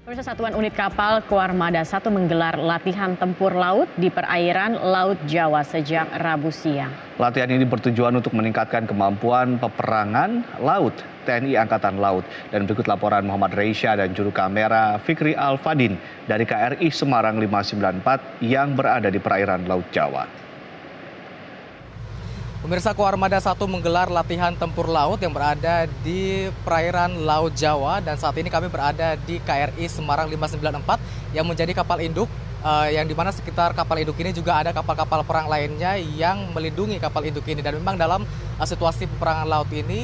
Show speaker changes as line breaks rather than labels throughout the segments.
Pemirsa, Satuan Unit Kapal Koarmada 1 menggelar latihan tempur laut di perairan Laut Jawa sejak Rabu siang.
Latihan ini bertujuan untuk meningkatkan kemampuan peperangan laut TNI Angkatan Laut. Dan berikut laporan Muhammad Reisha dan juru kamera Fikri Alfadin dari KRI Semarang 594 yang berada di perairan Laut Jawa.
Pemirsa, Koarmada 1 menggelar latihan tempur laut yang berada di perairan Laut Jawa, dan saat ini kami berada di KRI Semarang 594 yang menjadi kapal induk, yang dimana sekitar kapal induk ini juga ada kapal-kapal perang lainnya yang melindungi kapal induk ini. Dan memang dalam situasi peperangan laut ini,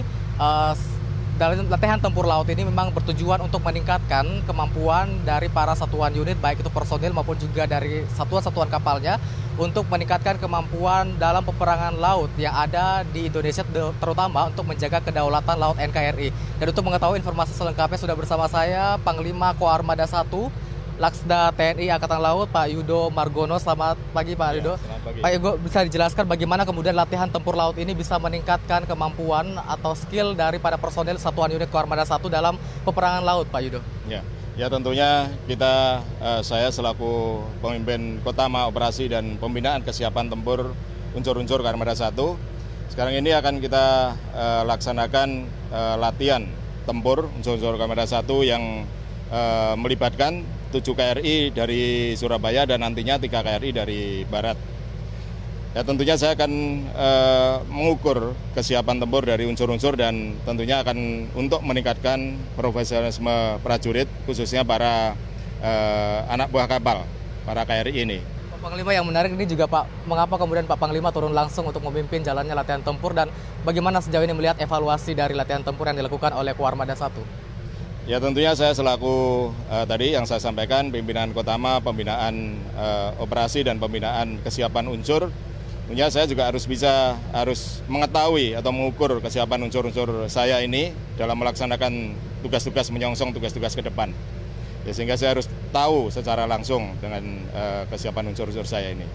dalam latihan tempur laut ini memang bertujuan untuk meningkatkan kemampuan dari para satuan unit, baik itu personil maupun juga dari satuan-satuan kapalnya, untuk meningkatkan kemampuan dalam peperangan laut yang ada di Indonesia, terutama untuk menjaga kedaulatan laut NKRI. Dan untuk mengetahui informasi selengkapnya sudah bersama saya Panglima Koarmada 1 Laksda TNI Angkatan Laut, Pak Yudo Margono. Selamat pagi, Pak Yudo. Pak Yudo, bisa dijelaskan bagaimana kemudian latihan tempur laut ini bisa meningkatkan kemampuan atau skill daripada personil Satuan Unit Koarmada 1 dalam peperangan laut, Pak Yudo?
Ya tentunya saya selaku pemimpin Kotama Operasi dan Pembinaan Kesiapan Tempur unsur-unsur Koarmada 1, sekarang ini akan kita laksanakan latihan tempur unsur-unsur Koarmada 1 yang melibatkan 7 KRI dari Surabaya dan nantinya 3 KRI dari Barat. Ya tentunya saya akan mengukur kesiapan tempur dari unsur-unsur dan tentunya akan untuk meningkatkan profesionalisme prajurit, khususnya para anak buah kapal, para KRI ini.
Pak Panglima, yang menarik ini juga Pak, mengapa kemudian Pak Panglima turun langsung untuk memimpin jalannya latihan tempur, dan bagaimana sejauh ini melihat evaluasi dari latihan tempur yang dilakukan oleh Koarmada 1?
Ya tentunya saya selaku tadi yang saya sampaikan, pimpinan Kotama, pembinaan operasi dan pembinaan kesiapan unsur, tentunya saya juga harus mengetahui atau mengukur kesiapan unsur-unsur saya ini dalam melaksanakan tugas-tugas menyongsong tugas-tugas ke depan. Ya, sehingga saya harus tahu secara langsung dengan kesiapan unsur-unsur saya ini.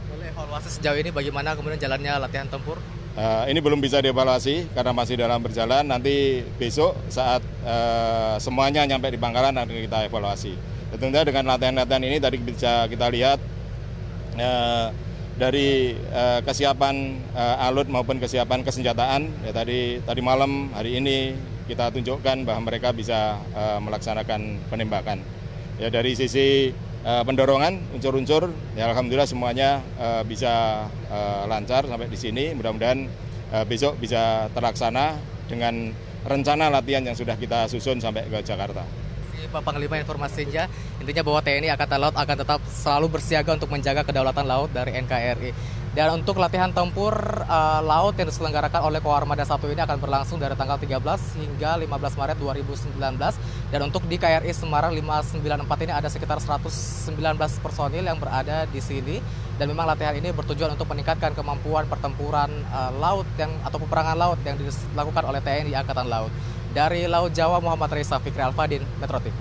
Boleh evaluasi sejauh ini bagaimana kemudian jalannya latihan tempur?
Ini belum bisa dievaluasi karena masih dalam berjalan. Nanti besok saat semuanya nyampe di Pangkalan nanti kita evaluasi. Tentunya dengan latihan-latihan ini tadi bisa kita lihat dari kesiapan alut maupun kesiapan kesenjataan. Ya, tadi malam, hari ini kita tunjukkan bahwa mereka bisa melaksanakan penembakan. Ya, dari sisi pendorongan unsur-unsur, ya alhamdulillah semuanya bisa lancar sampai di sini. Mudah-mudahan besok bisa terlaksana dengan rencana latihan yang sudah kita susun sampai ke Jakarta.
Pak Panglima, informasinya intinya bahwa TNI Angkatan Laut akan tetap selalu bersiaga untuk menjaga kedaulatan laut dari NKRI. Dan untuk latihan tempur laut yang diselenggarakan oleh Koarmada 1 ini akan berlangsung dari tanggal 13 hingga 15 Maret 2019. Dan untuk di KRI Semarang 594 ini ada sekitar 119 personil yang berada di sini. Dan memang latihan ini bertujuan untuk meningkatkan kemampuan pertempuran laut atau peperangan laut yang dilakukan oleh TNI Angkatan Laut. Dari Laut Jawa, Muhammad Reisha, Fikri Alfadin, Metro TV.